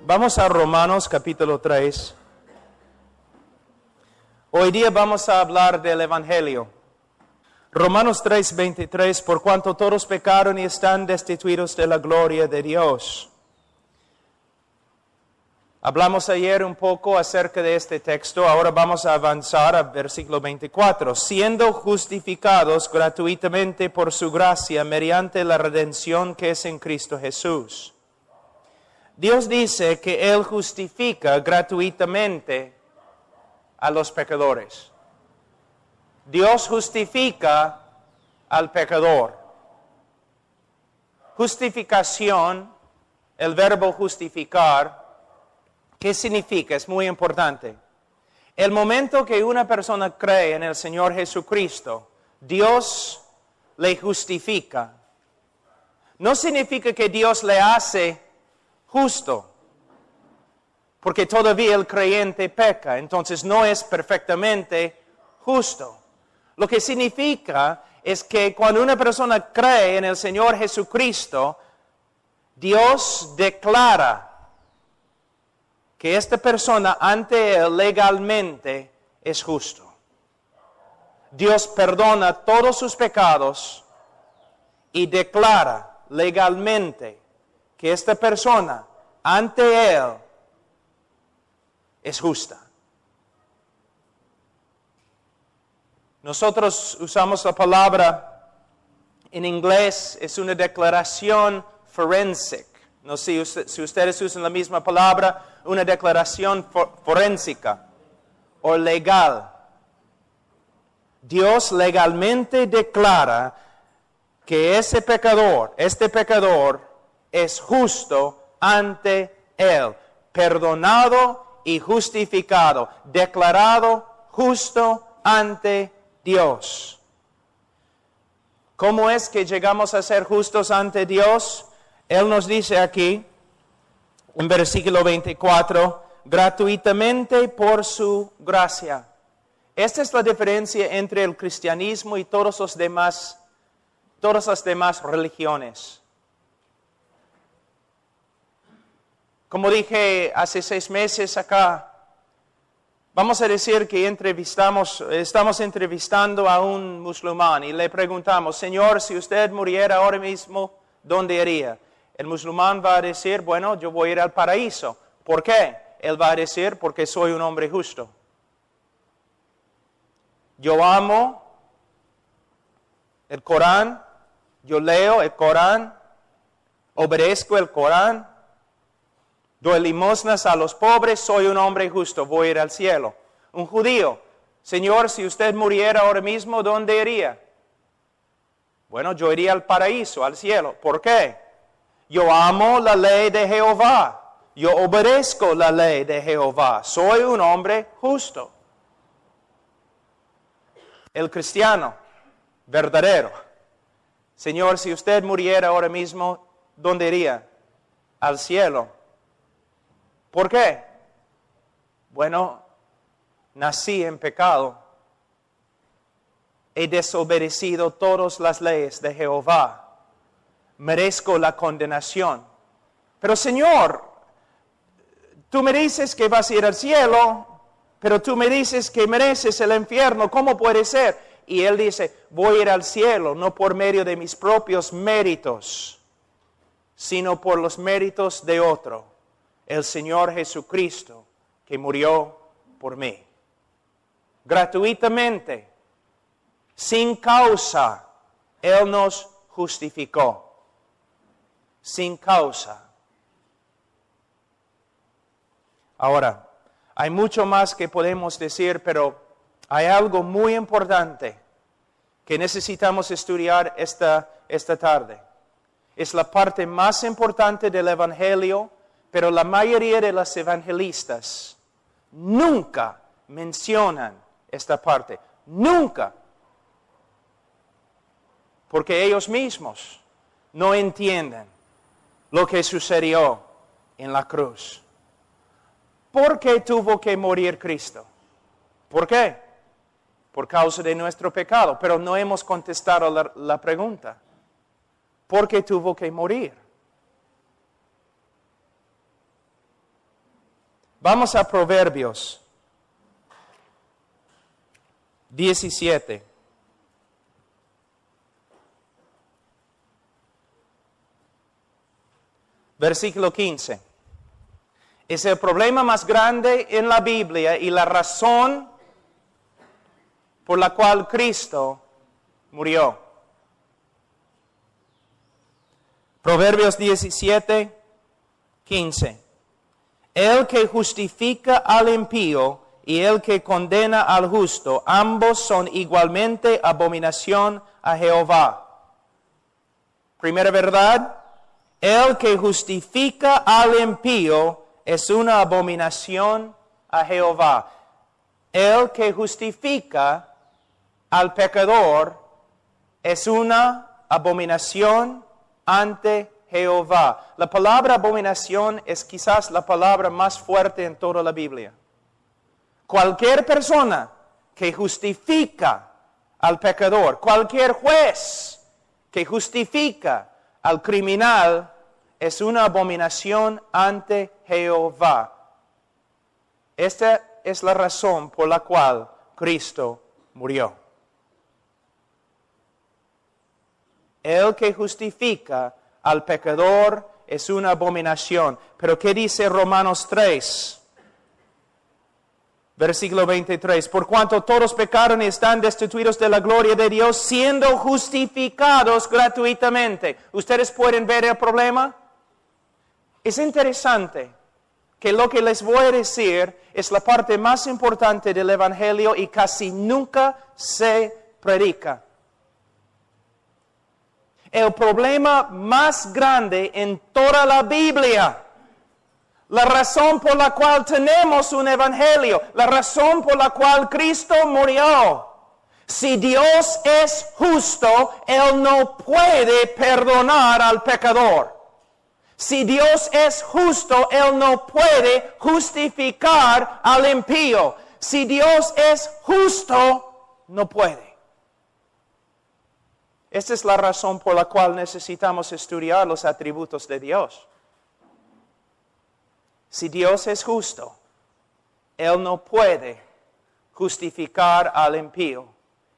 Vamos a Romanos capítulo 3. Hoy día vamos a hablar del Evangelio. Romanos 3:23, por cuanto todos pecaron y están destituidos de la gloria de Dios. Hablamos ayer un poco acerca de este texto, ahora vamos a avanzar al versículo 24. Siendo justificados gratuitamente por su gracia mediante la redención que es en Cristo Jesús. Dios dice que Él justifica gratuitamente a los pecadores. Dios justifica al pecador. Justificación, el verbo justificar, ¿qué significa? Es muy importante. El momento que una persona cree en el Señor Jesucristo, Dios le justifica. No significa que Dios le hace justo, porque todavía el creyente peca, entonces no es perfectamente justo. Lo que significa es que cuando una persona cree en el Señor Jesucristo, Dios declara que esta persona ante Él legalmente es justo. Dios perdona todos sus pecados y declara legalmente que esta persona ante Él es justa. Nosotros usamos la palabra, en inglés es una declaración forensic. No sé si ustedes usan la misma palabra, una declaración forénsica o legal. Dios legalmente declara que este pecador es justo ante Él, perdonado y justificado, declarado justo ante Dios. ¿Cómo es que llegamos a ser justos ante Dios? Él nos dice aquí, en versículo 24, gratuitamente por su gracia. Esta es la diferencia entre el cristianismo y todas las demás religiones. Como dije hace 6 meses acá, vamos a decir que estamos entrevistando a un musulmán y le preguntamos, Señor, si usted muriera ahora mismo, ¿dónde iría? El musulmán va a decir, bueno, yo voy a ir al paraíso. ¿Por qué? Él va a decir, porque soy un hombre justo. Yo amo el Corán, yo leo el Corán, obedezco el Corán, doy limosnas a los pobres, soy un hombre justo, voy a ir al cielo. Un judío, Señor, si usted muriera ahora mismo, ¿dónde iría? Bueno, yo iría al paraíso, al cielo. ¿Por qué? Yo amo la ley de Jehová, yo obedezco la ley de Jehová, soy un hombre justo. El cristiano verdadero, Señor, si usted muriera ahora mismo, ¿dónde iría? Al cielo. ¿Por qué? Bueno, nací en pecado. He desobedecido todas las leyes de Jehová. Merezco la condenación. Pero Señor, tú me dices que vas a ir al cielo, pero tú me dices que mereces el infierno. ¿Cómo puede ser? Y Él dice, voy a ir al cielo, no por medio de mis propios méritos, sino por los méritos de otro, el Señor Jesucristo, que murió por mí. Gratuitamente, sin causa, Él nos justificó. Sin causa. Ahora, hay mucho más que podemos decir, pero hay algo muy importante que necesitamos estudiar esta tarde. Es la parte más importante del Evangelio, pero la mayoría de los evangelistas nunca mencionan esta parte. Nunca. Porque ellos mismos no entienden lo que sucedió en la cruz. ¿Por qué tuvo que morir Cristo? ¿Por qué? Por causa de nuestro pecado. Pero no hemos contestado la pregunta. ¿Por qué tuvo que morir? Vamos a Proverbios 17. Versículo 15. Es el problema más grande en la Biblia y la razón por la cual Cristo murió. Proverbios 17, 15. El que justifica al impío y el que condena al justo, ambos son igualmente abominación a Jehová. Primera verdad, el que justifica al impío es una abominación a Jehová. El que justifica al pecador es una abominación ante Jehová. La palabra abominación es quizás la palabra más fuerte en toda la Biblia. Cualquier persona que justifica al pecador, cualquier juez que justifica al criminal, es una abominación ante Jehová. Esta es la razón por la cual Cristo murió. El que justifica al pecador es una abominación. Pero ¿qué dice Romanos 3? Versículo 23. Por cuanto todos pecaron y están destituidos de la gloria de Dios, siendo justificados gratuitamente. ¿Ustedes pueden ver el problema? Es interesante que lo que les voy a decir es la parte más importante del Evangelio y casi nunca se predica. El problema más grande en toda la Biblia, la razón por la cual tenemos un Evangelio, la razón por la cual Cristo murió. Si Dios es justo, Él no puede perdonar al pecador. Si Dios es justo, Él no puede justificar al impío. Si Dios es justo, no puede. Esta es la razón por la cual necesitamos estudiar los atributos de Dios. Si Dios es justo, Él no puede justificar al impío.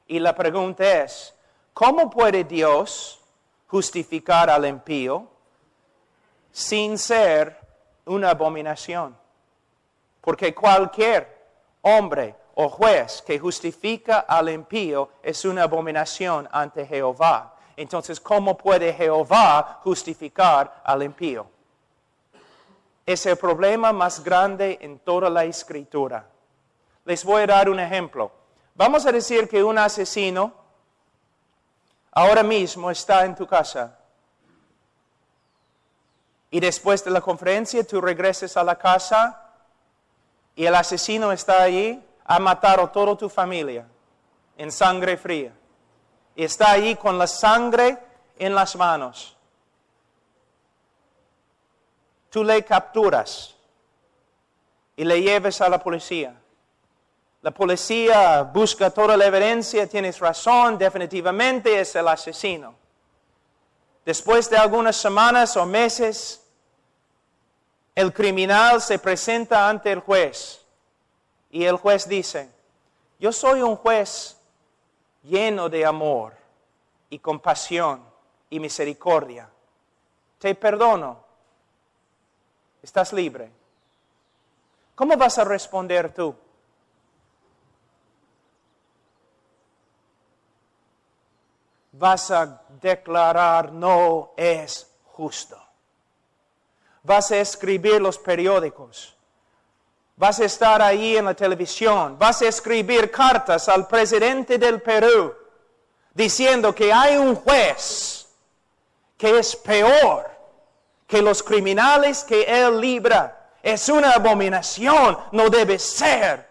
Y la pregunta es, ¿cómo puede Dios justificar al impío sin ser una abominación? Porque cualquier hombre o juez que justifica al impío es una abominación ante Jehová. Entonces, ¿cómo puede Jehová justificar al impío? Es el problema más grande en toda la Escritura. Les voy a dar un ejemplo. Vamos a decir que un asesino ahora mismo está en tu casa. Y después de la conferencia tú regresas a la casa y el asesino está allí, ha matado a toda tu familia en sangre fría. Y está allí con la sangre en las manos. Tú le capturas y le llevas a la policía. La policía busca toda la evidencia, tienes razón, definitivamente es el asesino. Después de algunas semanas o meses, el criminal se presenta ante el juez. Y el juez dice, yo soy un juez lleno de amor y compasión y misericordia. Te perdono. Estás libre. ¿Cómo vas a responder tú? Vas a declarar no es justo. Vas a escribir los periódicos. Vas a estar ahí en la televisión. Vas a escribir cartas al presidente del Perú diciendo que hay un juez que es peor que los criminales que él libra. Es una abominación, no debe ser.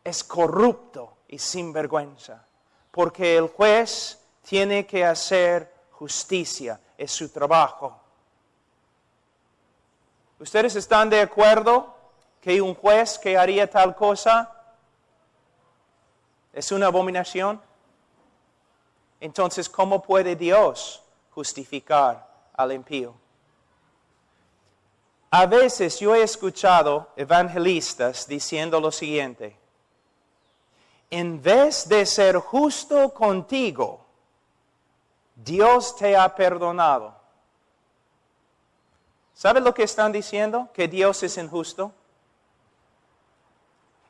Es corrupto y sinvergüenza. Porque el juez tiene que hacer justicia, es su trabajo. ¿Ustedes están de acuerdo que un juez que haría tal cosa es una abominación? Entonces, ¿cómo puede Dios justificar al impío? A veces yo he escuchado evangelistas diciendo lo siguiente: en vez de ser justo contigo, Dios te ha perdonado. ¿Sabe lo que están diciendo? Que Dios es injusto.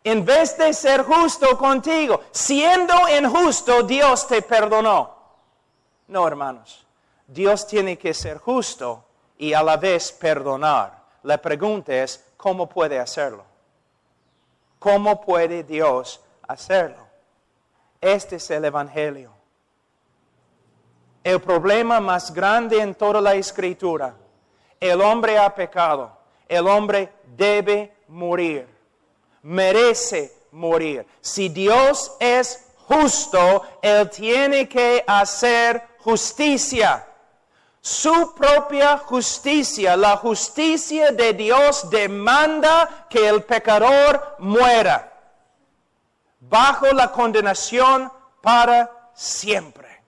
En vez de ser justo contigo, siendo injusto, Dios te perdonó. No, hermanos. Dios tiene que ser justo y a la vez perdonar. La pregunta es, ¿cómo puede hacerlo? ¿Cómo puede Dios hacerlo? Este es el Evangelio. El problema más grande en toda la Escritura: el hombre ha pecado. El hombre debe morir. Merece morir. Si Dios es justo, Él tiene que hacer justicia. Su propia justicia, la justicia de Dios, demanda que el pecador muera bajo la condenación para siempre.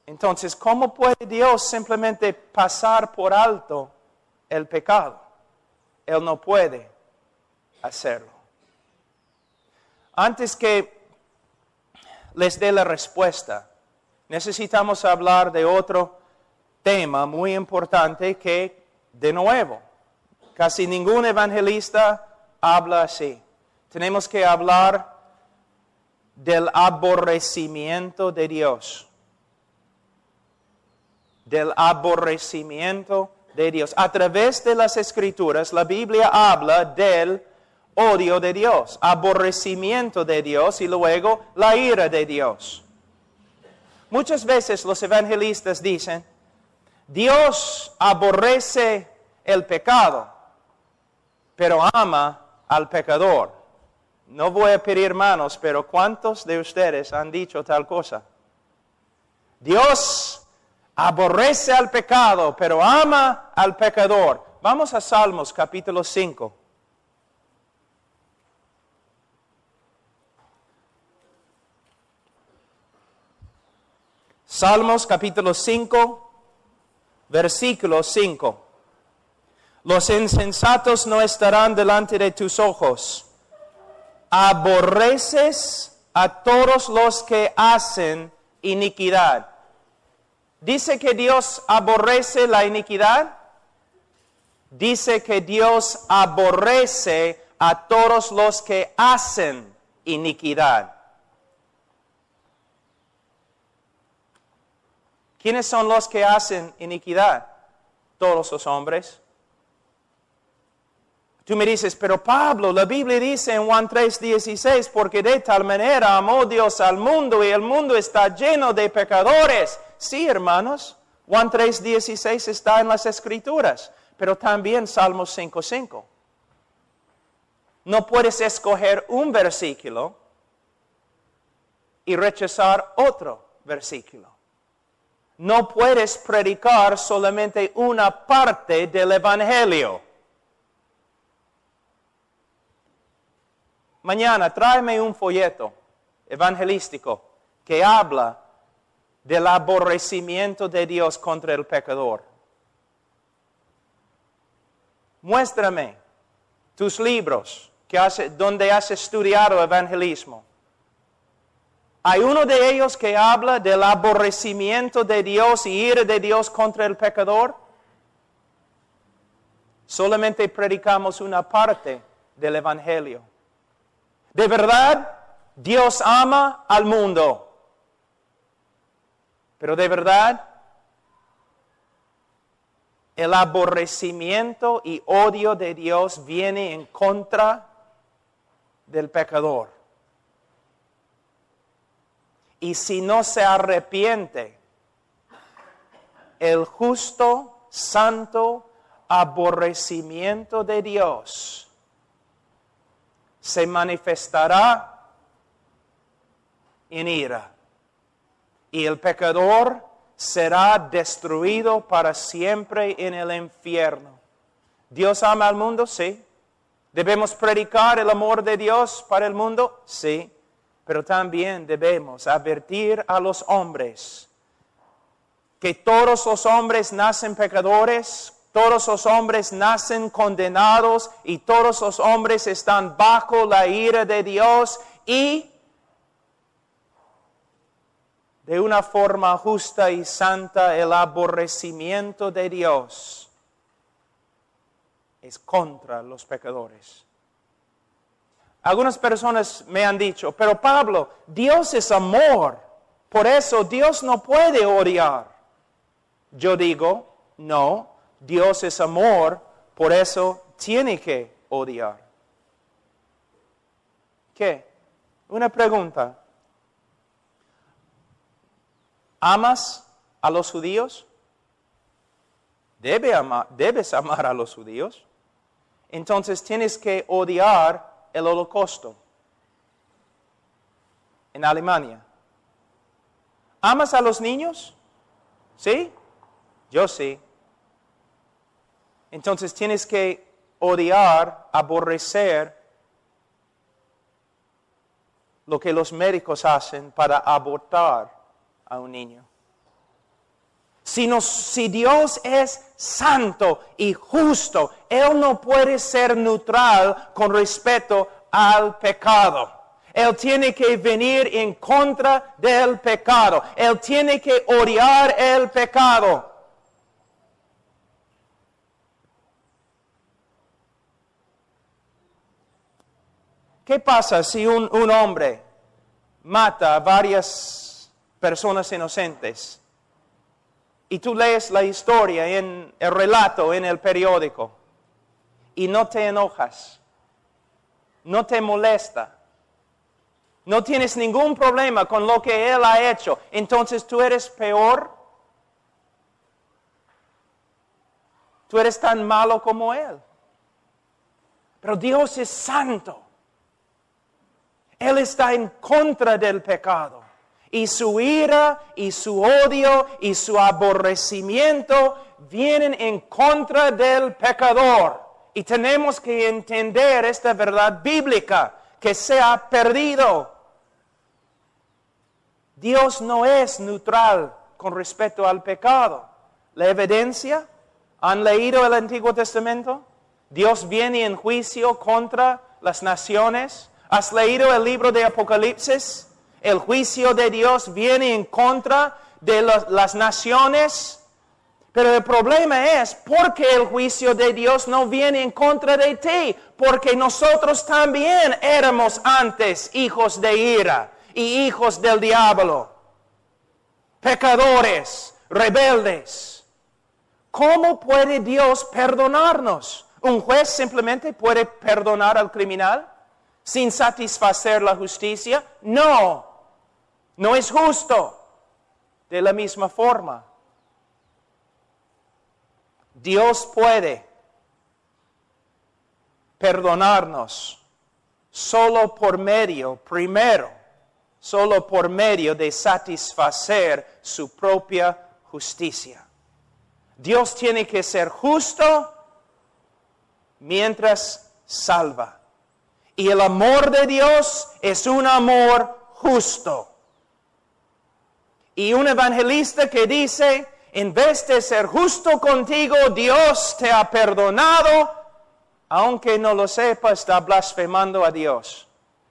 Entonces, ¿cómo puede Dios simplemente pasar por alto el pecado? Él no puede hacerlo. Antes que les dé la respuesta, necesitamos hablar de otro tema muy importante que, de nuevo, casi ningún evangelista habla así. Tenemos que hablar del aborrecimiento de Dios. Del aborrecimiento de Dios. A través de las Escrituras, la Biblia habla del odio de Dios, aborrecimiento de Dios y luego la ira de Dios. Muchas veces los evangelistas dicen: Dios aborrece el pecado, pero ama al pecador. No voy a pedir manos, pero ¿cuántos de ustedes han dicho tal cosa? Dios aborrece al pecado, pero ama al pecador. Vamos a Salmos capítulo 5. Salmos capítulo 5, versículo 5. Los insensatos no estarán delante de tus ojos. Aborreces a todos los que hacen iniquidad. ¿Dice que Dios aborrece la iniquidad? Dice que Dios aborrece a todos los que hacen iniquidad. ¿Quiénes son los que hacen iniquidad? Todos los hombres. Tú me dices: pero Pablo, la Biblia dice en Juan 3:16, porque de tal manera amó Dios al mundo y el mundo está lleno de pecadores. Sí, hermanos, Juan 3:16 está en las Escrituras, pero también Salmos 5:5. No puedes escoger un versículo y rechazar otro versículo. No puedes predicar solamente una parte del Evangelio. Mañana tráeme un folleto evangelístico que habla del aborrecimiento de Dios contra el pecador. Muéstrame tus libros donde has estudiado evangelismo. ¿Hay uno de ellos que habla del aborrecimiento de Dios y ira de Dios contra el pecador? Solamente predicamos una parte del Evangelio. De verdad, Dios ama al mundo. Pero de verdad, el aborrecimiento y odio de Dios viene en contra del pecador. Y si no se arrepiente, el justo, santo aborrecimiento de Dios se manifestará en ira. Y el pecador será destruido para siempre en el infierno. ¿Dios ama al mundo? Sí. ¿Debemos predicar el amor de Dios para el mundo? Sí. Pero también debemos advertir a los hombres que todos los hombres nacen pecadores, Todos los hombres nacen condenados y todos los hombres están bajo la ira de Dios y de una forma justa y santa el aborrecimiento de Dios es contra los pecadores. Algunas personas me han dicho, pero Pablo, Dios es amor, por eso Dios no puede odiar. Yo digo, no, Dios es amor, por eso tiene que odiar. ¿Qué? Una pregunta. ¿Amas a los judíos? Debes amar a los judíos. Entonces tienes que odiar el Holocausto en Alemania. ¿Amas a los niños? ¿Sí? Yo sí. Entonces tienes que odiar, aborrecer lo que los médicos hacen para abortar a un niño. Si Dios es santo y justo, Él no puede ser neutral con respecto al pecado. Él tiene que venir en contra del pecado. Él tiene que odiar el pecado. ¿Qué pasa si un hombre mata a varias personas inocentes? Y tú lees la historia, en el relato en el periódico, y no te enojas, no te molesta, no tienes ningún problema con lo que él ha hecho, entonces tú eres peor, tú eres tan malo como él. Pero Dios es santo. Él está en contra del pecado. Y su ira, y su odio, y su aborrecimiento vienen en contra del pecador. Y tenemos que entender esta verdad bíblica que se ha perdido. Dios no es neutral con respecto al pecado. La evidencia, ¿han leído el Antiguo Testamento? Dios viene en juicio contra las naciones. ¿Has leído el libro de Apocalipsis? El juicio de Dios viene en contra de las naciones. Pero el problema es, ¿por qué el juicio de Dios no viene en contra de ti? Porque nosotros también éramos antes hijos de ira y hijos del diablo. Pecadores, rebeldes. ¿Cómo puede Dios perdonarnos? ¿Un juez simplemente puede perdonar al criminal sin satisfacer la justicia? No. No es justo. De la misma forma, Dios puede perdonarnos solo por medio de satisfacer su propia justicia. Dios tiene que ser justo mientras salva. Y el amor de Dios es un amor justo. Y un evangelista que dice, en vez de ser justo contigo, Dios te ha perdonado, aunque no lo sepa, está blasfemando a Dios.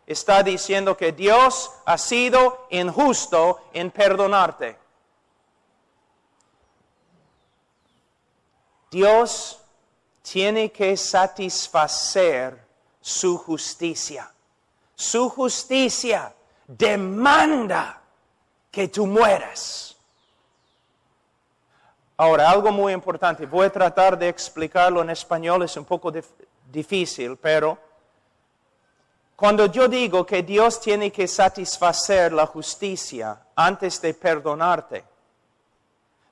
Está diciendo que Dios ha sido injusto en perdonarte. Dios tiene que satisfacer su justicia. Su justicia demanda que tú mueras. Ahora, algo muy importante. Voy a tratar de explicarlo en español. Es un poco difícil, pero cuando yo digo que Dios tiene que satisfacer la justicia antes de perdonarte,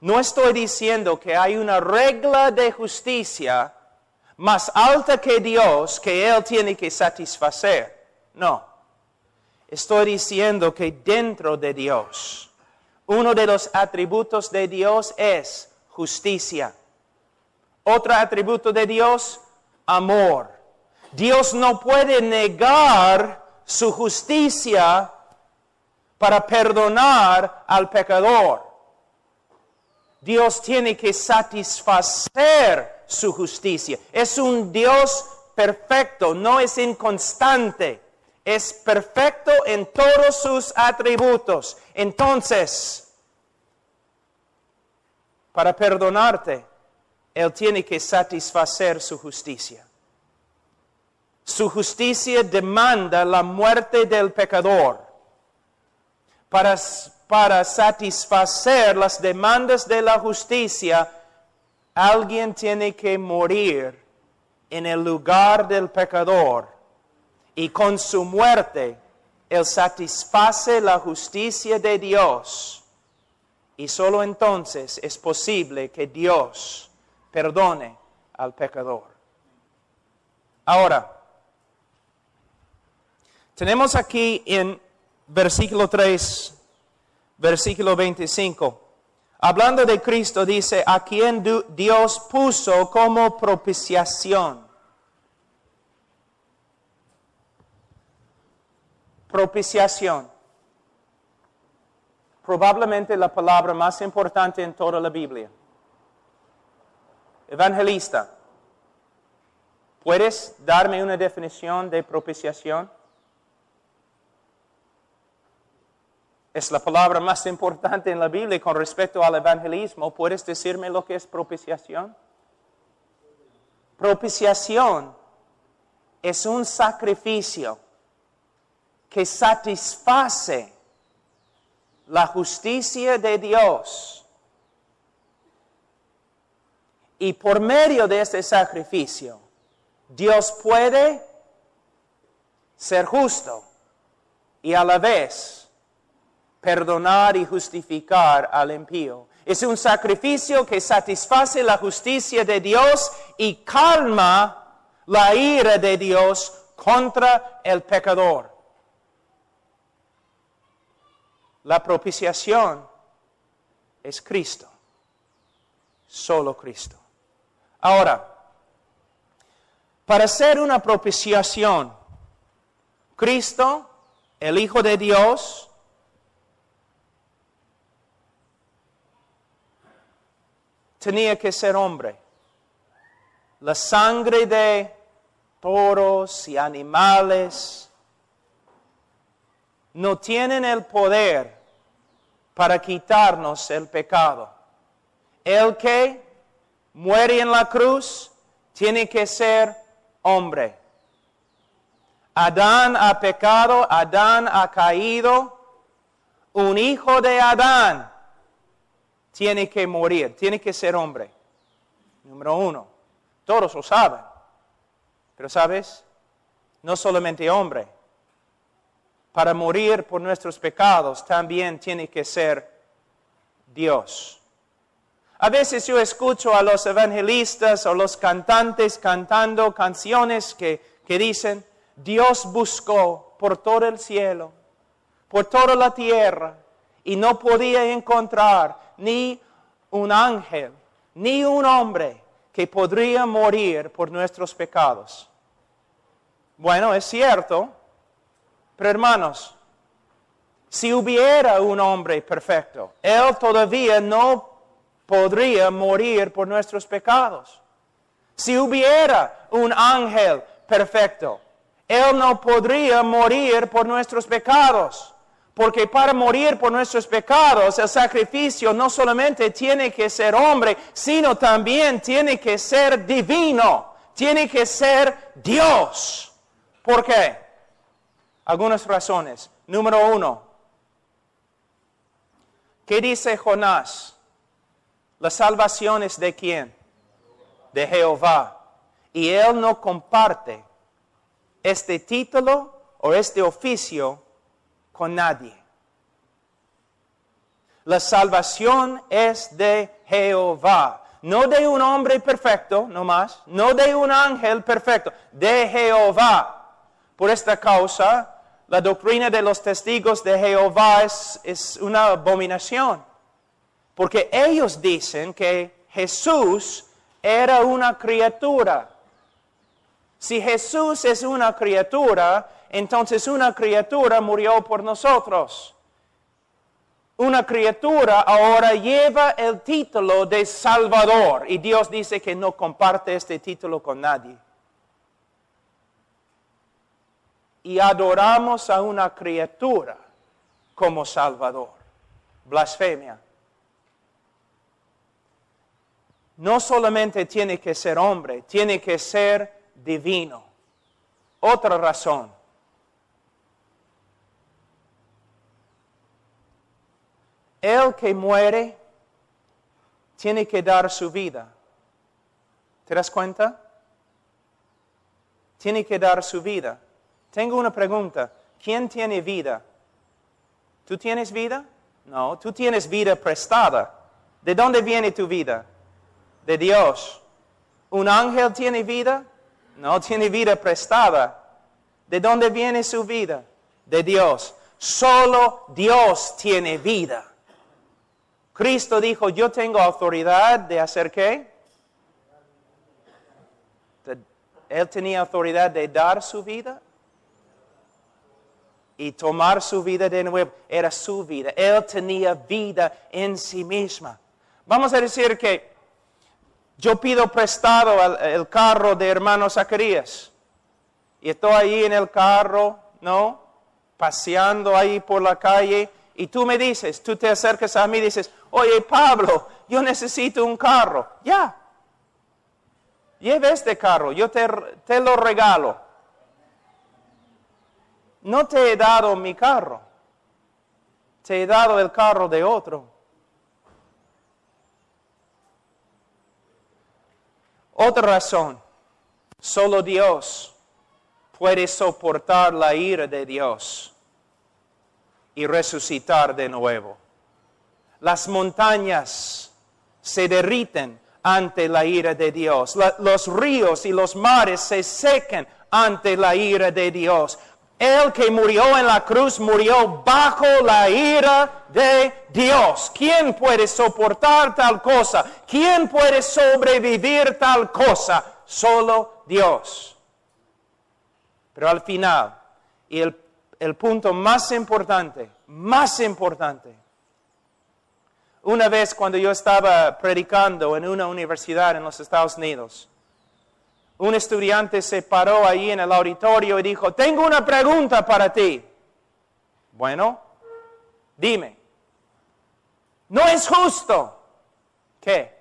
no estoy diciendo que hay una regla de justicia más alta que Dios que Él tiene que satisfacer. No. Estoy diciendo que dentro de Dios, uno de los atributos de Dios es justicia. Otro atributo de Dios, amor. Dios no puede negar su justicia para perdonar al pecador. Dios tiene que satisfacer su justicia. Es un Dios perfecto, no es inconstante. Es perfecto en todos sus atributos. Entonces, para perdonarte, Él tiene que satisfacer su justicia. Su justicia demanda la muerte del pecador. Para satisfacer las demandas de la justicia, alguien tiene que morir en el lugar del pecador. Y con su muerte, Él satisface la justicia de Dios. Y solo entonces es posible que Dios perdone al pecador. Ahora, tenemos aquí en versículo 3, versículo 25, hablando de Cristo, dice, a quien Dios puso como propiciación. Propiciación. Probablemente la palabra más importante en toda la Biblia. Evangelista, ¿puedes darme una definición de propiciación? Es la palabra más importante en la Biblia con respecto al evangelismo. ¿Puedes decirme lo que es propiciación? Propiciación es un sacrificio que satisface la justicia de Dios. Y por medio de este sacrificio, Dios puede ser justo y a la vez perdonar y justificar al impío. Es un sacrificio que satisface la justicia de Dios y calma la ira de Dios contra el pecador. La propiciación es Cristo, solo Cristo. Ahora, para hacer una propiciación, Cristo, el Hijo de Dios, tenía que ser hombre. La sangre de toros y animales no tienen el poder para quitarnos el pecado. El que muere en la cruz tiene que ser hombre. Adán ha pecado, Adán ha caído. Un hijo de Adán tiene que morir, tiene que ser hombre. Número uno. Todos lo saben. Pero ¿sabes? No solamente hombre. Para morir por nuestros pecados también tiene que ser Dios. A veces yo escucho a los evangelistas o los cantantes cantando canciones que dicen, Dios buscó por todo el cielo, por toda la tierra, y no podía encontrar ni un ángel, ni un hombre que podría morir por nuestros pecados. Bueno, es cierto, pero hermanos, si hubiera un hombre perfecto, él todavía no podría morir por nuestros pecados. Si hubiera un ángel perfecto, él no podría morir por nuestros pecados. Porque para morir por nuestros pecados, el sacrificio no solamente tiene que ser hombre, sino también tiene que ser divino. Tiene que ser Dios. ¿Por qué? Algunas razones. Número uno. ¿Qué dice Jonás? La salvación es ¿de quién? De Jehová. Y él no comparte este título o este oficio con nadie. La salvación es de Jehová. No de un hombre perfecto, no más. No de un ángel perfecto. De Jehová. Por esta causa, la doctrina de los testigos de Jehová es una abominación. Porque ellos dicen que Jesús era una criatura. Si Jesús es una criatura, entonces una criatura murió por nosotros. una criatura ahora lleva el título de Salvador y Dios dice que no comparte este título con nadie. Y adoramos a una criatura como Salvador. Blasfemia. No solamente tiene que ser hombre, tiene que ser divino. Otra razón. El que muere tiene que dar su vida. ¿Te das cuenta? Tiene que dar su vida. Tengo una pregunta. ¿Quién tiene vida? ¿Tú tienes vida? No, tú tienes vida prestada. ¿De dónde viene tu vida? De Dios. ¿Un ángel tiene vida? No, tiene vida prestada. ¿De dónde viene su vida? De Dios. Solo Dios tiene vida. Cristo dijo, yo tengo autoridad de hacer ¿qué? Él tenía autoridad de dar su vida y tomar su vida de nuevo. Era su vida. Él tenía vida en sí misma. Vamos a decir que yo pido prestado el carro de hermano Zacarías. Y estoy ahí en el carro, ¿no? Paseando ahí por la calle. Y tú me dices, tú te acercas a mí y dices, oye Pablo, yo necesito un carro. Ya. Lleva este carro, yo te lo regalo. No te he dado mi carro. Te he dado el carro de otro. Otra razón. Solo Dios puede soportar la ira de Dios y resucitar de nuevo. Las montañas se derriten ante la ira de Dios. Los ríos y los mares se secan ante la ira de Dios. El que murió en la cruz murió bajo la ira de Dios. ¿Quién puede soportar tal cosa? ¿Quién puede sobrevivir tal cosa? Solo Dios. Pero al final, y el punto más importante, una vez cuando yo estaba predicando en una universidad en los Estados Unidos, un estudiante se paró ahí en el auditorio y dijo, tengo una pregunta para ti. Bueno, dime. No es justo. ¿Qué?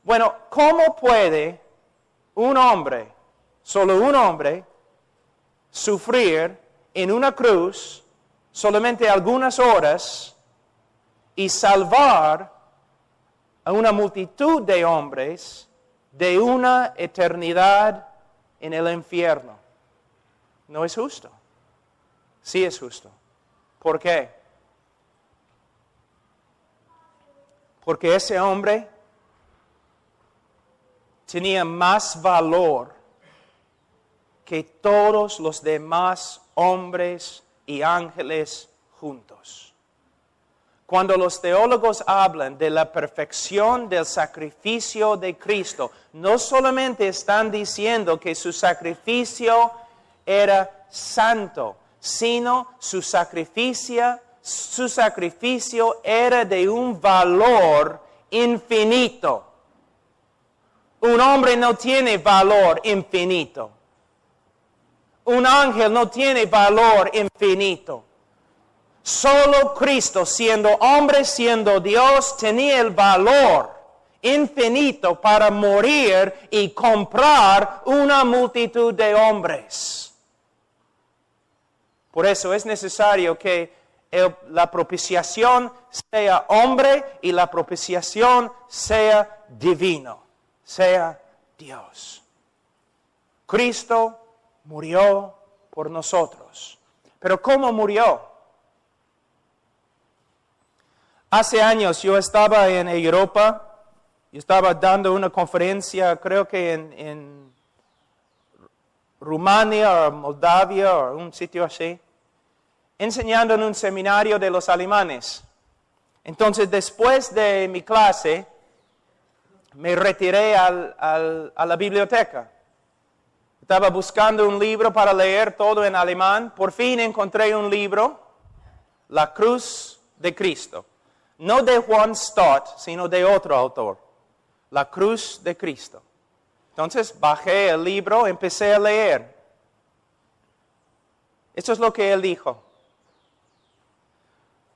Bueno, ¿cómo puede un hombre, solo un hombre, sufrir en una cruz solamente algunas horas y salvar a una multitud de hombres de una eternidad en el infierno? No es justo. Sí es justo. ¿Por qué? Porque ese hombre tenía más valor que todos los demás hombres y ángeles juntos. Cuando los teólogos hablan de la perfección del sacrificio de Cristo, no solamente están diciendo que su sacrificio era santo, sino su sacrificio era de un valor infinito. Un hombre no tiene valor infinito. Un ángel no tiene valor infinito. Solo Cristo, siendo hombre, siendo Dios, tenía el valor infinito para morir y comprar una multitud de hombres. Por eso es necesario que la propiciación sea hombre y la propiciación sea divino, sea Dios. Cristo murió por nosotros. Pero ¿cómo murió? Hace años yo estaba en Europa, yo estaba dando una conferencia, creo que en Rumania o Moldavia o un sitio así, enseñando en un seminario de los alemanes. Entonces, después de mi clase, me retiré a la biblioteca. Estaba buscando un libro para leer todo en alemán. Por fin encontré un libro, La cruz de Cristo. No de Juan Stott, sino de otro autor. La cruz de Cristo. Entonces bajé el libro, empecé a leer. Esto es lo que él dijo.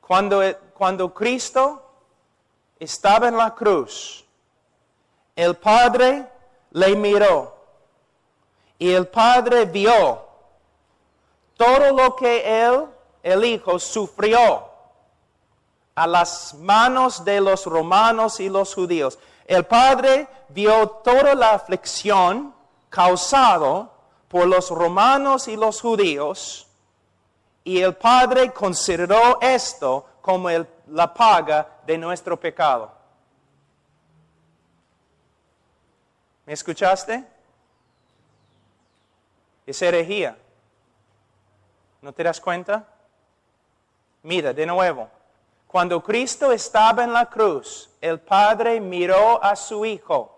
Cuando Cristo estaba en la cruz, el Padre le miró y el Padre vio todo lo que él, el Hijo, sufrió a las manos de los romanos y los judíos. El Padre vio toda la aflicción causada por los romanos y los judíos, y el Padre consideró esto como la paga de nuestro pecado. ¿Me escuchaste? Es herejía. ¿No te das cuenta? Mira, de nuevo. Cuando Cristo estaba en la cruz, el Padre miró a su Hijo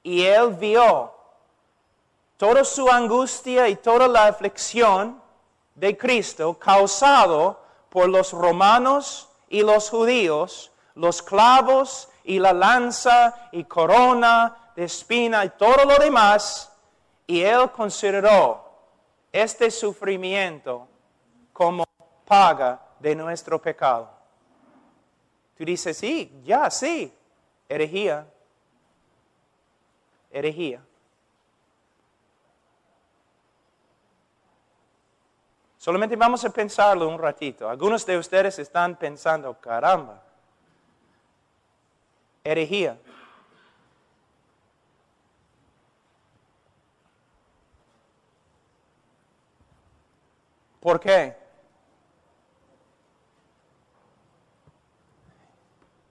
y Él vio toda su angustia y toda la aflicción de Cristo causado por los romanos y los judíos, los clavos y la lanza y corona de espina y todo lo demás, y Él consideró este sufrimiento como paga de nuestro pecado. Tú dices, sí, herejía. Herejía. Solamente vamos a pensarlo un ratito. Algunos de ustedes están pensando, caramba, herejía. ¿Por qué?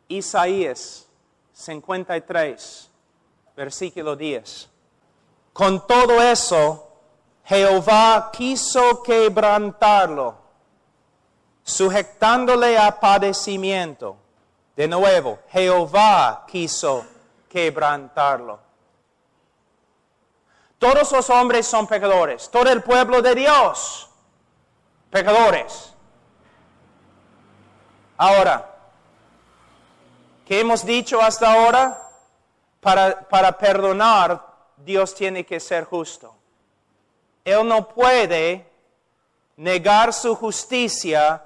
Isaías 53, versículo 10. Con todo eso, Jehová quiso quebrantarlo, sujetándole a padecimiento. De nuevo, Jehová quiso quebrantarlo. Todos los hombres son pecadores. Todo el pueblo de Dios, pecadores. Ahora, ¿qué hemos dicho hasta ahora? Para perdonar, Dios tiene que ser justo. Él no puede negar su justicia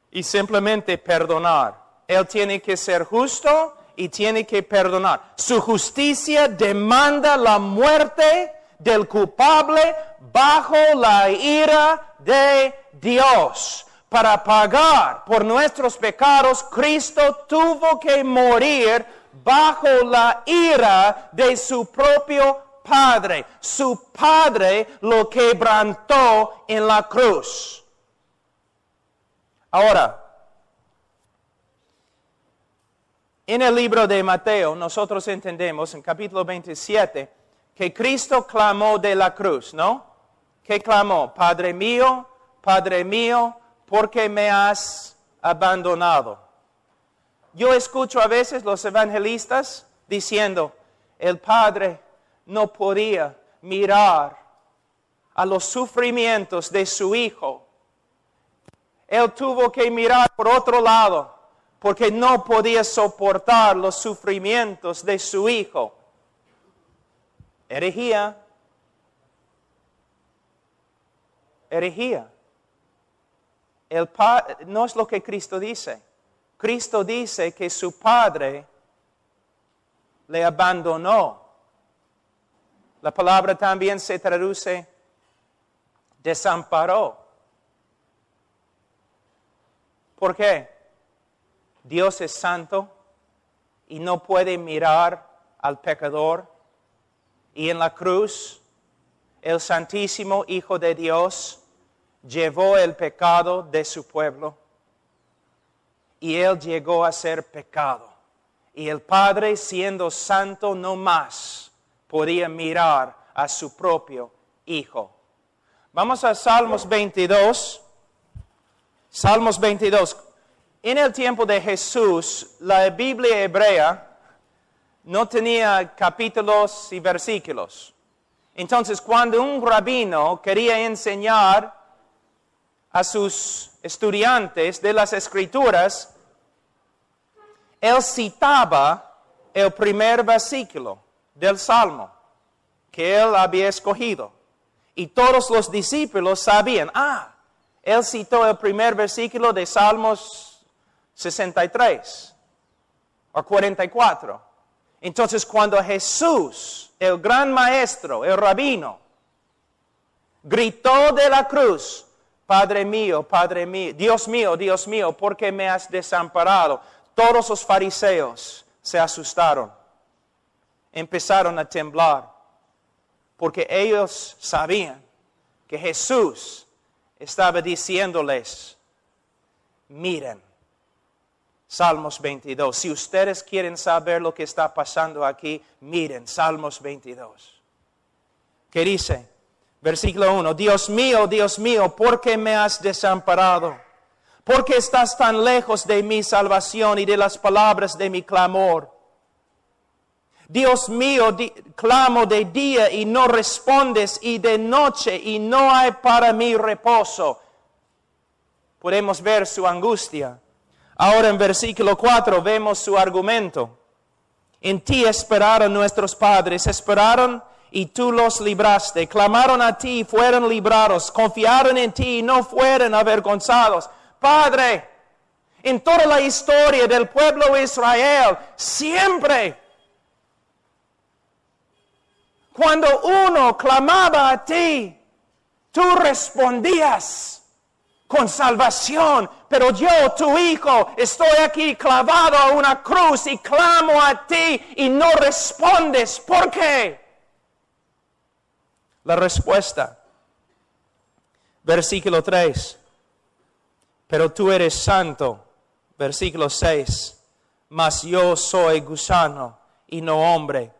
y simplemente perdonar. Él tiene que ser justo y tiene que perdonar. Su justicia demanda la muerte del culpable bajo la ira de Dios. Para pagar por nuestros pecados, Cristo tuvo que morir bajo la ira de su propio Padre. Su Padre lo quebrantó en la cruz. Ahora, en el libro de Mateo, nosotros entendemos en capítulo 27 que Cristo clamó de la cruz, ¿no? ¿Qué clamó? Padre mío, ¿por qué me has abandonado? Yo escucho a veces los evangelistas diciendo, el Padre no podía mirar a los sufrimientos de su Hijo. Él tuvo que mirar por otro lado, porque no podía soportar los sufrimientos de su Hijo. Herejía. Herejía. No es lo que Cristo dice. Cristo dice que su Padre le abandonó. La palabra también se traduce desamparó. ¿Por qué? Dios es santo y no puede mirar al pecador. Y en la cruz, el Santísimo Hijo de Dios llevó el pecado de su pueblo. Y Él llegó a ser pecado. Y el Padre, siendo santo no más, podía mirar a su propio Hijo. Vamos a Salmos 22. Salmos 22. En el tiempo de Jesús, la Biblia hebrea no tenía capítulos y versículos. Entonces, cuando un rabino quería enseñar a sus estudiantes de las Escrituras, él citaba el primer versículo del Salmo que él había escogido. Y todos los discípulos sabían, él citó el primer versículo de Salmos 63 o 44. Entonces cuando Jesús, el gran maestro, el rabino, gritó de la cruz, Padre mío, Dios mío, ¿por qué me has desamparado? Todos los fariseos se asustaron, empezaron a temblar, porque ellos sabían que Jesús estaba diciéndoles, miren, Salmos 22. Si ustedes quieren saber lo que está pasando aquí, miren, Salmos 22. ¿Qué dice? Versículo 1. Dios mío, ¿por qué me has desamparado? ¿Por qué estás tan lejos de mi salvación y de las palabras de mi clamor? Dios mío, clamo de día y no respondes, y de noche y no hay para mí reposo. Podemos ver su angustia. Ahora en versículo 4 vemos su argumento. En ti esperaron nuestros padres, esperaron y tú los libraste. Clamaron a ti y fueron librados. Confiaron en ti y no fueron avergonzados. Padre, en toda la historia del pueblo de Israel, siempre, cuando uno clamaba a ti, tú respondías con salvación. Pero yo, tu hijo, estoy aquí clavado a una cruz y clamo a ti y no respondes. ¿Por qué? La respuesta, versículo 3. Pero tú eres santo, versículo 6. Mas yo soy gusano y no hombre,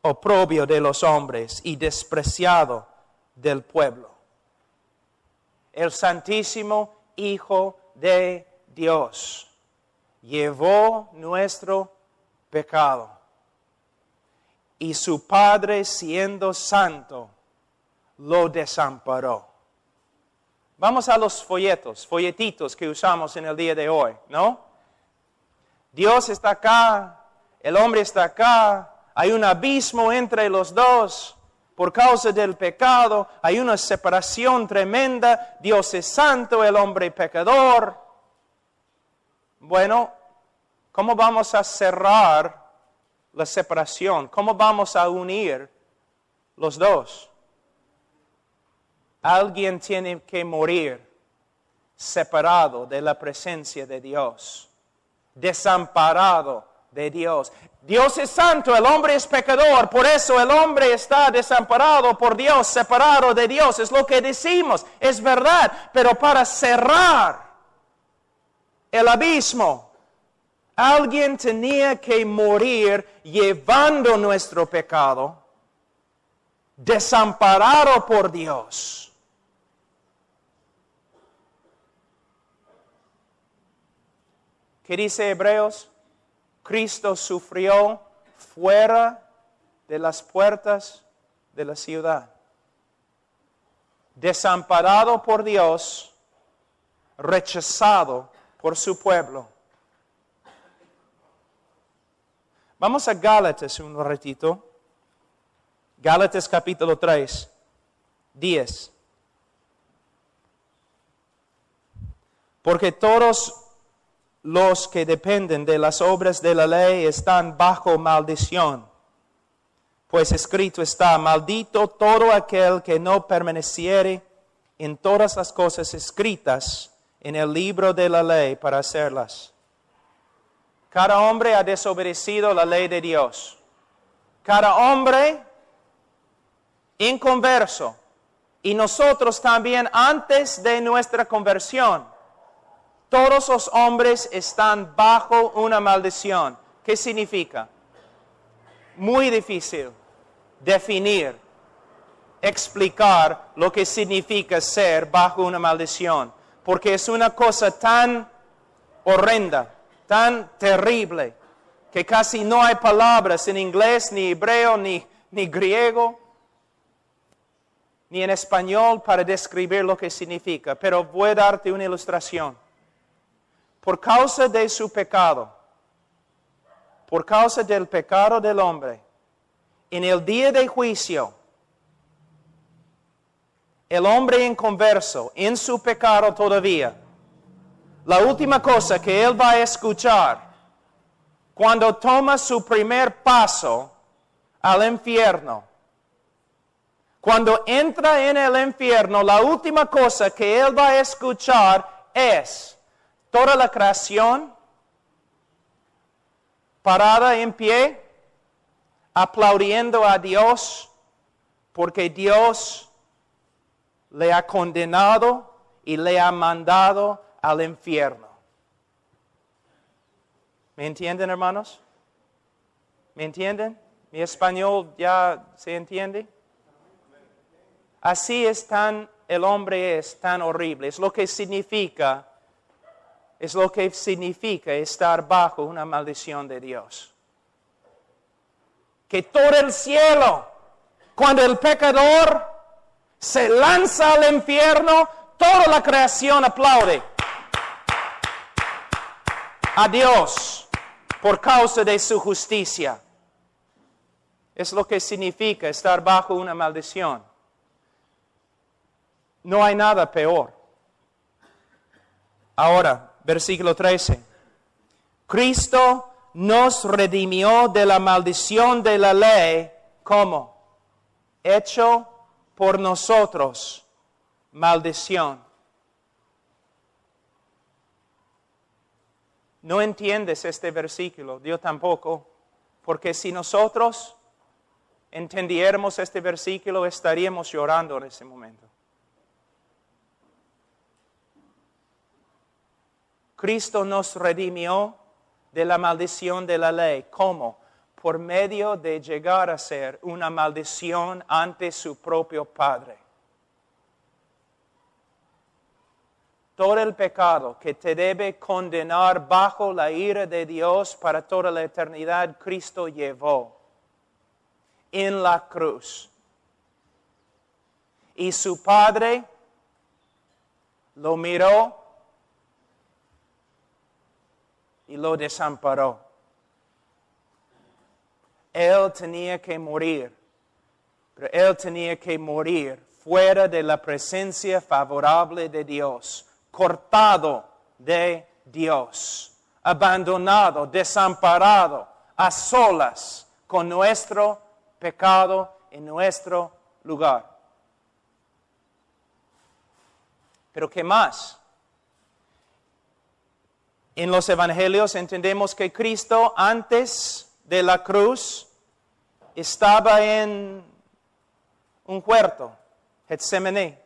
oprobio de los hombres y despreciado del pueblo. El Santísimo Hijo de Dios llevó nuestro pecado. Y su Padre, siendo santo, lo desamparó. Vamos a los folletitos que usamos en el día de hoy, ¿no? Dios está acá, el hombre está acá, hay un abismo entre los dos. Por causa del pecado hay una separación tremenda. Dios es santo, el hombre pecador. Bueno, ¿cómo vamos a cerrar la separación? ¿Cómo vamos a unir los dos? Alguien tiene que morir separado de la presencia de Dios, desamparado de Dios. Dios es santo, el hombre es pecador, por eso el hombre está desamparado por Dios, separado de Dios, es lo que decimos, es verdad, pero para cerrar el abismo, alguien tenía que morir llevando nuestro pecado, desamparado por Dios. ¿Qué dice Hebreos? Cristo sufrió fuera de las puertas de la ciudad. Desamparado por Dios, rechazado por su pueblo. Vamos a Gálatas un ratito. Gálatas capítulo 3, 10. Porque todos los que dependen de las obras de la ley están bajo maldición. Pues escrito está, maldito todo aquel que no permaneciere en todas las cosas escritas en el libro de la ley para hacerlas. Cada hombre ha desobedecido la ley de Dios. Cada hombre inconverso. Y nosotros también antes de nuestra conversión. Todos los hombres están bajo una maldición. ¿Qué significa? Muy difícil definir, explicar lo que significa ser bajo una maldición. Porque es una cosa tan horrenda, tan terrible, que casi no hay palabras en inglés, ni hebreo, ni griego, ni en español para describir lo que significa, pero voy a darte una ilustración. Por causa de su pecado, por causa del pecado del hombre, en el día de juicio, el hombre inconverso, en su pecado todavía, la última cosa que él va a escuchar cuando toma su primer paso al infierno, cuando entra en el infierno, la última cosa que él va a escuchar es toda la creación parada en pie, aplaudiendo a Dios, porque Dios le ha condenado y le ha mandado al infierno. ¿Me entienden, hermanos? ¿Me entienden? ¿Mi español ya se entiende? Así el hombre es tan horrible. Es lo que significa estar bajo una maldición de Dios. Que todo el cielo, cuando el pecador se lanza al infierno, toda la creación aplaude a Dios por causa de su justicia. Es lo que significa estar bajo una maldición. No hay nada peor. Ahora, versículo 13. Cristo nos redimió de la maldición de la ley, ¿cómo? Hecho por nosotros maldición. No entiendes este versículo, yo tampoco, porque si nosotros entendiéramos este versículo, estaríamos llorando en ese momento. Cristo nos redimió de la maldición de la ley. ¿Cómo? Por medio de llegar a ser una maldición ante su propio Padre. Todo el pecado que te debe condenar bajo la ira de Dios para toda la eternidad, Cristo llevó en la cruz. Y su Padre lo miró y lo desamparó. Él tenía que morir, pero él tenía que morir fuera de la presencia favorable de Dios, cortado de Dios, abandonado, desamparado, a solas con nuestro pecado en nuestro lugar. Pero ¿qué más? En los evangelios entendemos que Cristo antes de la cruz estaba en un huerto, Getsemaní.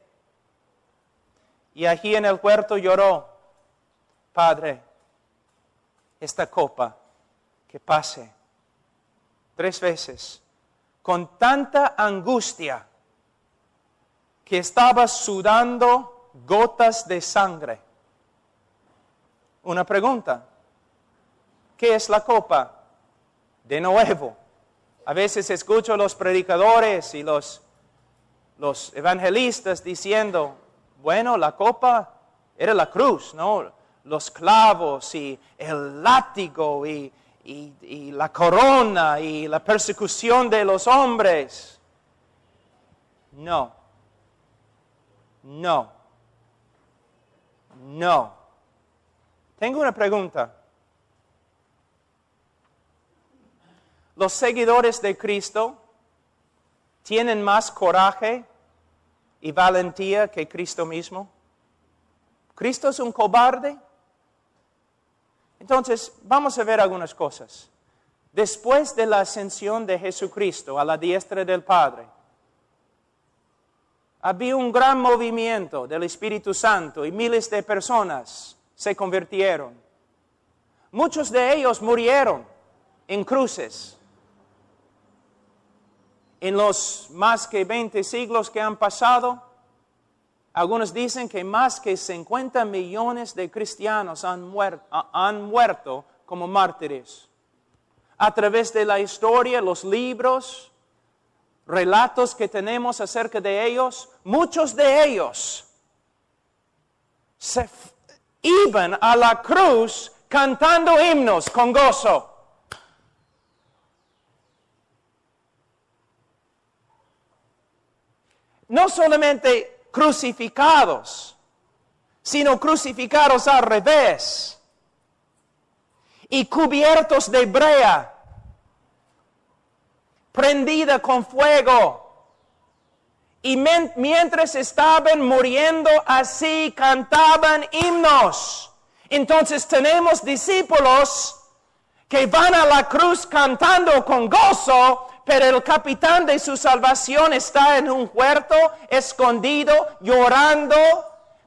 Y allí en el huerto lloró, Padre, esta copa que pase 3 veces, con tanta angustia que estaba sudando gotas de sangre. Una pregunta, ¿qué es la copa? De nuevo, a veces escucho a los predicadores y los evangelistas diciendo, bueno, la copa era la cruz, ¿no? Los clavos y el látigo y la corona y la persecución de los hombres. No. Tengo una pregunta. ¿Los seguidores de Cristo tienen más coraje y valentía que Cristo mismo? ¿Cristo es un cobarde? Entonces, vamos a ver algunas cosas. Después de la ascensión de Jesucristo a la diestra del Padre, había un gran movimiento del Espíritu Santo y miles de personas se convirtieron. Muchos de ellos murieron en cruces. En los más que 20 siglos que han pasado, algunos dicen que más que 50 millones de cristianos han muerto como mártires. A través de la historia, los libros, relatos que tenemos acerca de ellos, muchos de ellos iban a la cruz cantando himnos con gozo. No solamente crucificados, sino crucificados al revés y cubiertos de brea, prendida con fuego. Y mientras estaban muriendo así, cantaban himnos. Entonces tenemos discípulos que van a la cruz cantando con gozo, pero el capitán de su salvación está en un huerto, escondido, llorando,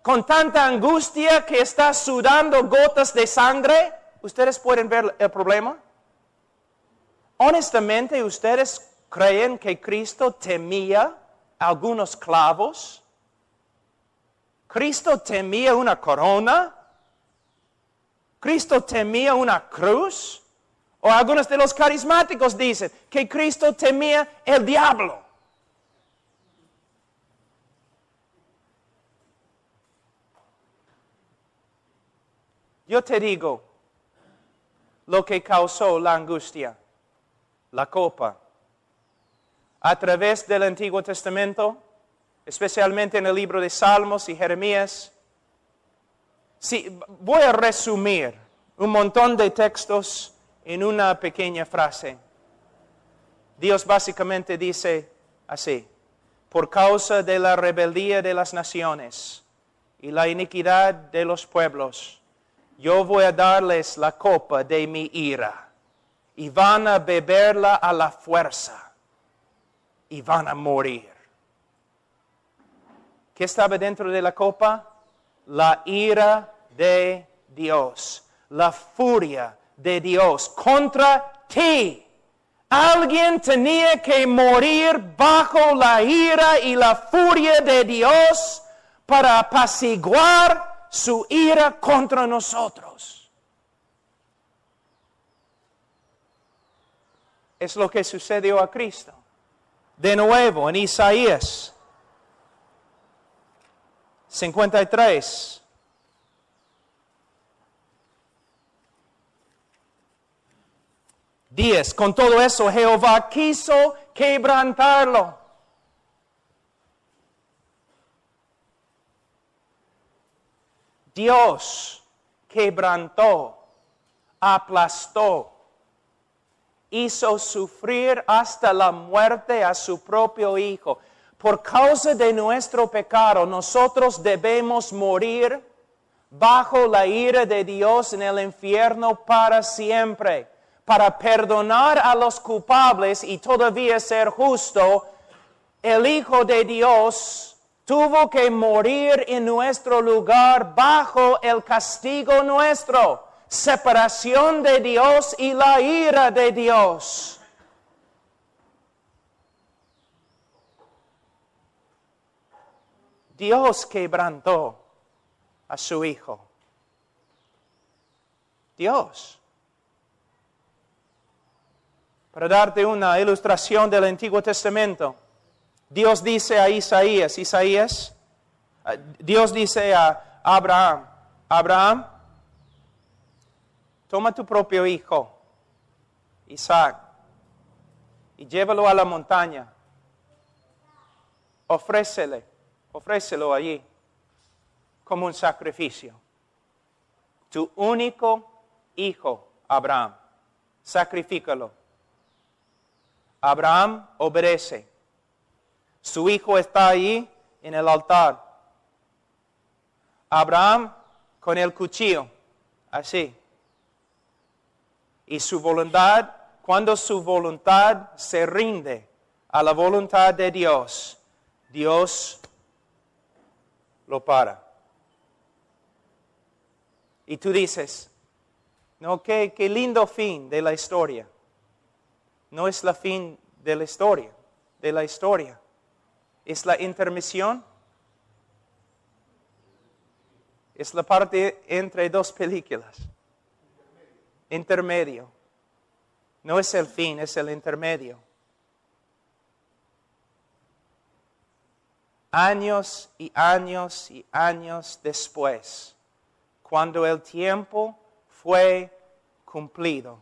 con tanta angustia que está sudando gotas de sangre. ¿Ustedes pueden ver el problema? Honestamente, ¿ustedes creen que Cristo temía algunos clavos? ¿Cristo temía una corona? ¿Cristo temía una cruz? O algunos de los carismáticos dicen que Cristo temía el diablo. Yo te digo lo que causó la angustia, la copa. A través del Antiguo Testamento, especialmente en el libro de Salmos y Jeremías. Sí, voy a resumir un montón de textos en una pequeña frase. Dios básicamente dice así: por causa de la rebeldía de las naciones y la iniquidad de los pueblos, yo voy a darles la copa de mi ira, y van a beberla a la fuerza, y van a morir. ¿Qué estaba dentro de la copa? La ira de Dios, la furia de Dios contra ti. Alguien tenía que morir bajo la ira y la furia de Dios para apaciguar su ira contra nosotros. Es lo que sucedió a Cristo. De nuevo, en Isaías 53. Con todo eso, Jehová quiso quebrantarlo. Dios quebrantó, aplastó, hizo sufrir hasta la muerte a su propio Hijo. Por causa de nuestro pecado, nosotros debemos morir bajo la ira de Dios en el infierno para siempre. Para perdonar a los culpables y todavía ser justo, el Hijo de Dios tuvo que morir en nuestro lugar bajo el castigo nuestro, separación de Dios y la ira de Dios. Dios quebrantó a su Hijo. Dios. Para darte una ilustración del Antiguo Testamento, Dios dice a Dios dice a Abraham, Abraham, toma tu propio hijo, Isaac, y llévalo a la montaña. Ofrécelo allí como un sacrificio. Tu único hijo, Abraham, sacrifícalo. Abraham obedece. Su hijo está allí en el altar. Abraham con el cuchillo, así. Y su voluntad, cuando su voluntad se rinde a la voluntad de Dios, Dios lo para. Y tú dices, no, qué lindo fin de la historia. No es el fin de la historia. Es la intermisión. Es la parte entre dos películas. Intermedio. No es el fin, es el intermedio. años y años y años después, cuando el tiempo fue cumplido,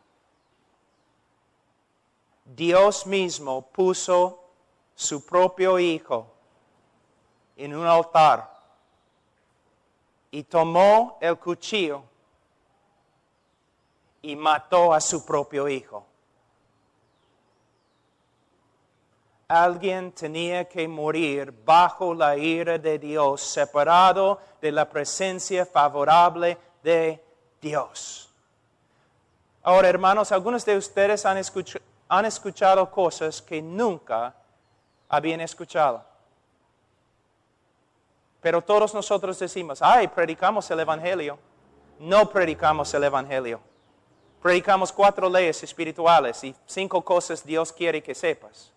Dios mismo puso su propio Hijo en un altar y tomó el cuchillo y mató a su propio Hijo. Alguien tenía que morir bajo la ira de Dios, separado de la presencia favorable de Dios. Ahora, hermanos, algunos de ustedes han escuchado cosas que nunca habían escuchado. Pero todos nosotros decimos, predicamos el Evangelio. No predicamos el Evangelio. Predicamos 4 leyes espirituales y 5 cosas Dios quiere que sepas.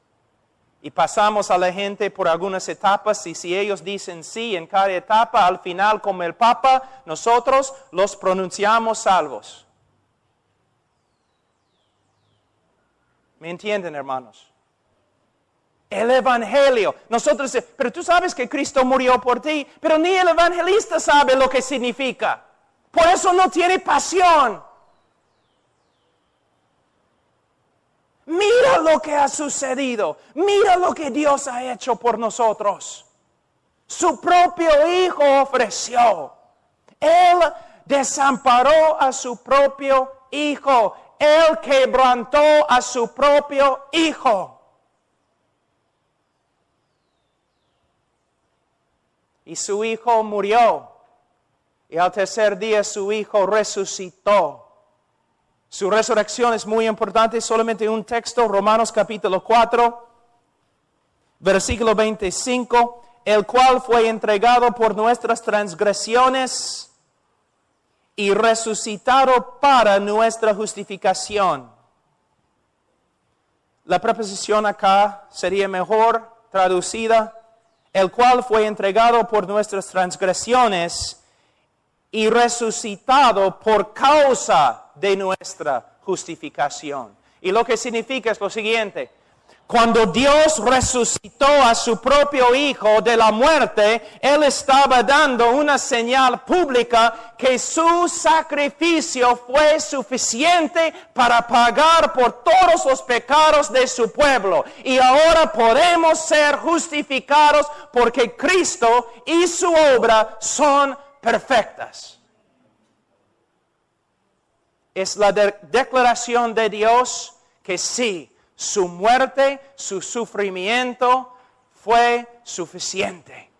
Y pasamos a la gente por algunas etapas y si ellos dicen sí en cada etapa, al final como el Papa, nosotros los pronunciamos salvos. ¿Me entienden, hermanos? El Evangelio. Nosotros decimos, pero tú sabes que Cristo murió por ti, pero ni el evangelista sabe lo que significa. Por eso no tiene pasión. Mira lo que ha sucedido. Mira lo que Dios ha hecho por nosotros. Su propio Hijo ofreció. Él desamparó a su propio Hijo. Él quebrantó a su propio Hijo. Y su Hijo murió. Y al tercer día su Hijo resucitó. Su resurrección es muy importante, solamente un texto, Romanos capítulo 4, versículo 25, el cual fue entregado por nuestras transgresiones y resucitado para nuestra justificación. La preposición acá sería mejor traducida, el cual fue entregado por nuestras transgresiones y resucitado por causa de nuestra justificación. Y lo que significa es lo siguiente: cuando Dios resucitó a su propio Hijo de la muerte, Él estaba dando una señal pública que su sacrificio fue suficiente para pagar por todos los pecados de su pueblo. Y ahora podemos ser justificados porque Cristo y su obra son perfectas. Es la declaración de Dios que sí, su muerte, su sufrimiento fue suficiente.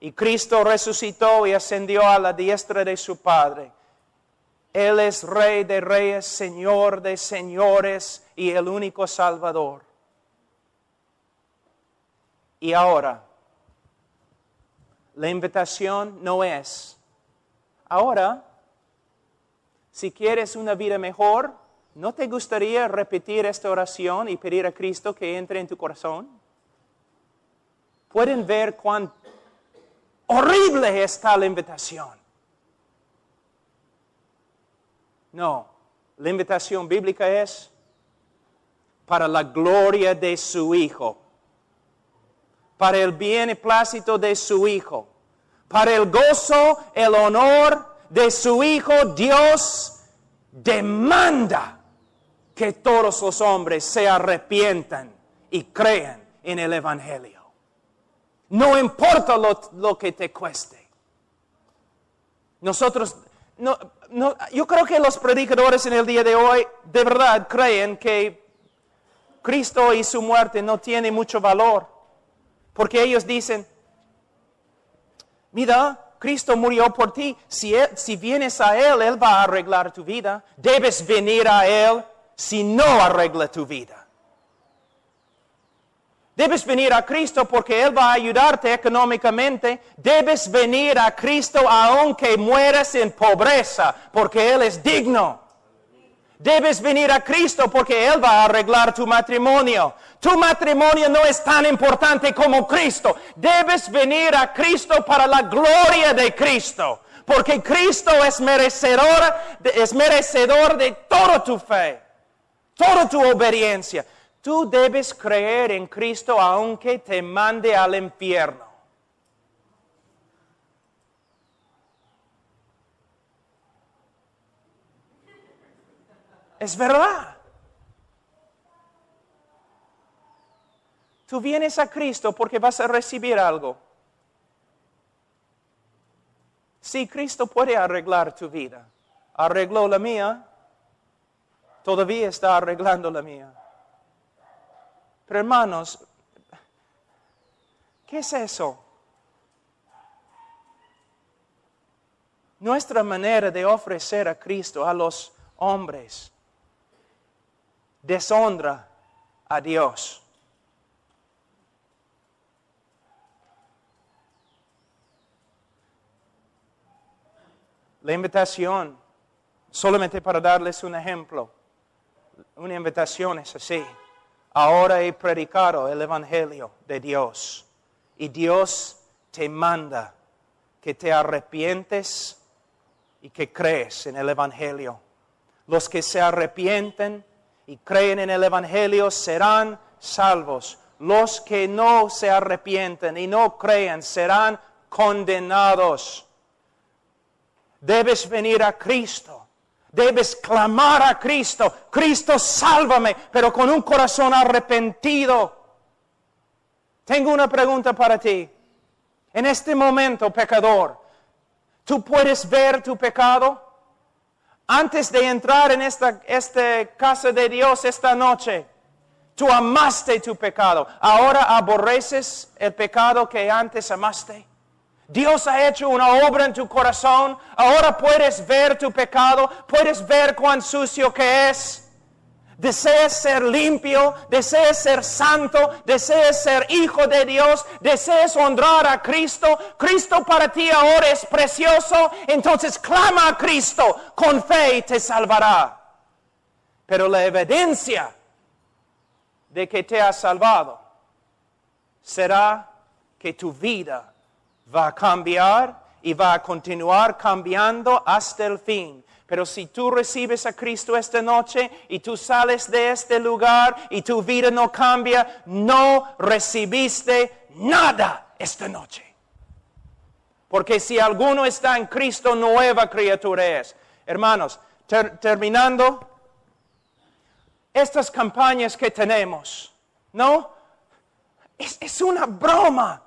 Y Cristo resucitó y ascendió a la diestra de su Padre. Él es Rey de reyes, Señor de señores y el único Salvador. Y ahora, la invitación no es, ahora, si quieres una vida mejor, ¿no te gustaría repetir esta oración y pedir a Cristo que entre en tu corazón? ¿Pueden ver cuán horrible está la invitación? No, la invitación bíblica es para la gloria de su Hijo, para el beneplácito de su Hijo, para el gozo, el honor de su Hijo. Dios demanda que todos los hombres se arrepientan y crean en el Evangelio. No importa lo que te cueste. Yo creo que los predicadores en el día de hoy de verdad creen que Cristo y su muerte no tienen mucho valor. Porque ellos dicen, mira, Cristo murió por ti. Si vienes a Él, Él va a arreglar tu vida. Debes venir a Él si no arregla tu vida. Debes venir a Cristo porque Él va a ayudarte económicamente. Debes venir a Cristo aunque mueras en pobreza, porque Él es digno. Debes venir a Cristo porque Él va a arreglar tu matrimonio. Tu matrimonio no es tan importante como Cristo. Debes venir a Cristo para la gloria de Cristo. Porque Cristo es merecedor de toda tu fe, toda tu obediencia. Tú debes creer en Cristo aunque te mande al infierno. Es verdad. Tú vienes a Cristo porque vas a recibir algo. Sí, Cristo puede arreglar tu vida. Arregló la mía. Todavía está arreglando la mía. Pero hermanos, ¿qué es eso? Nuestra manera de ofrecer a Cristo a los hombres deshonra a Dios. La invitación, solamente para darles un ejemplo, una invitación es así. Ahora he predicado el Evangelio de Dios y Dios te manda que te arrepientes y que crees en el Evangelio. Los que se arrepienten y creen en el Evangelio serán salvos. Los que no se arrepienten y no creen serán condenados. Debes venir a Cristo. Debes clamar a Cristo. Cristo, sálvame, pero con un corazón arrepentido. Tengo una pregunta para ti. En este momento, pecador, ¿tú puedes ver tu pecado? Antes de entrar en esta casa de Dios esta noche, tú amaste tu pecado. Ahora aborreces el pecado que antes amaste. Dios ha hecho una obra en tu corazón. Ahora puedes ver tu pecado. Puedes ver cuán sucio que es. Deseas ser limpio. Deseas ser santo. Deseas ser hijo de Dios. Deseas honrar a Cristo. Cristo para ti ahora es precioso. Entonces clama a Cristo. Con fe y te salvará. Pero la evidencia de que te ha salvado será que tu vida va a cambiar y va a continuar cambiando hasta el fin. Pero si tú recibes a Cristo esta noche y tú sales de este lugar y tu vida no cambia, no recibiste nada esta noche. Porque si alguno está en Cristo, nueva criatura es. Hermanos, terminando, estas campañas que tenemos, ¿no? Es una broma.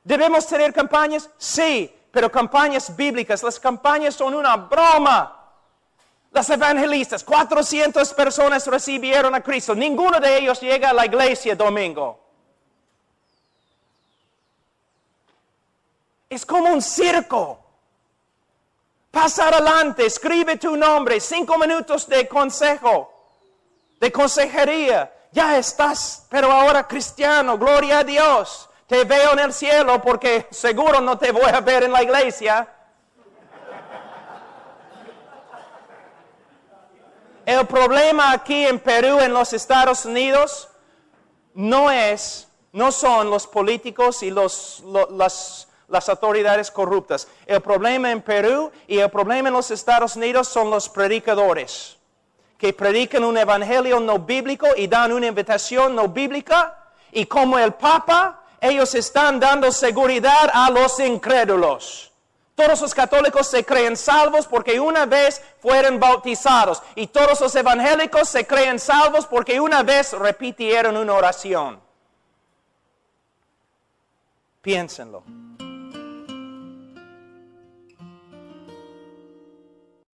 ¿Debemos tener campañas? Sí, pero campañas bíblicas. Las campañas son una broma. Las evangelistas, 400 personas recibieron a Cristo. Ninguno de ellos llega a la iglesia domingo. Es como un circo. Pasa adelante, escribe tu nombre, 5 minutos de consejo, de consejería. Ya estás, pero ahora cristiano, gloria a Dios. Te veo en el cielo porque seguro no te voy a ver en la iglesia. El problema aquí en Perú, en los Estados Unidos, no son los políticos y las autoridades corruptas. El problema en Perú y el problema en los Estados Unidos son los predicadores, que predican un evangelio no bíblico y dan una invitación no bíblica, y como el Papa, ellos están dando seguridad a los incrédulos. Todos los católicos se creen salvos porque una vez fueron bautizados. Y todos los evangélicos se creen salvos porque una vez repitieron una oración. Piénsenlo.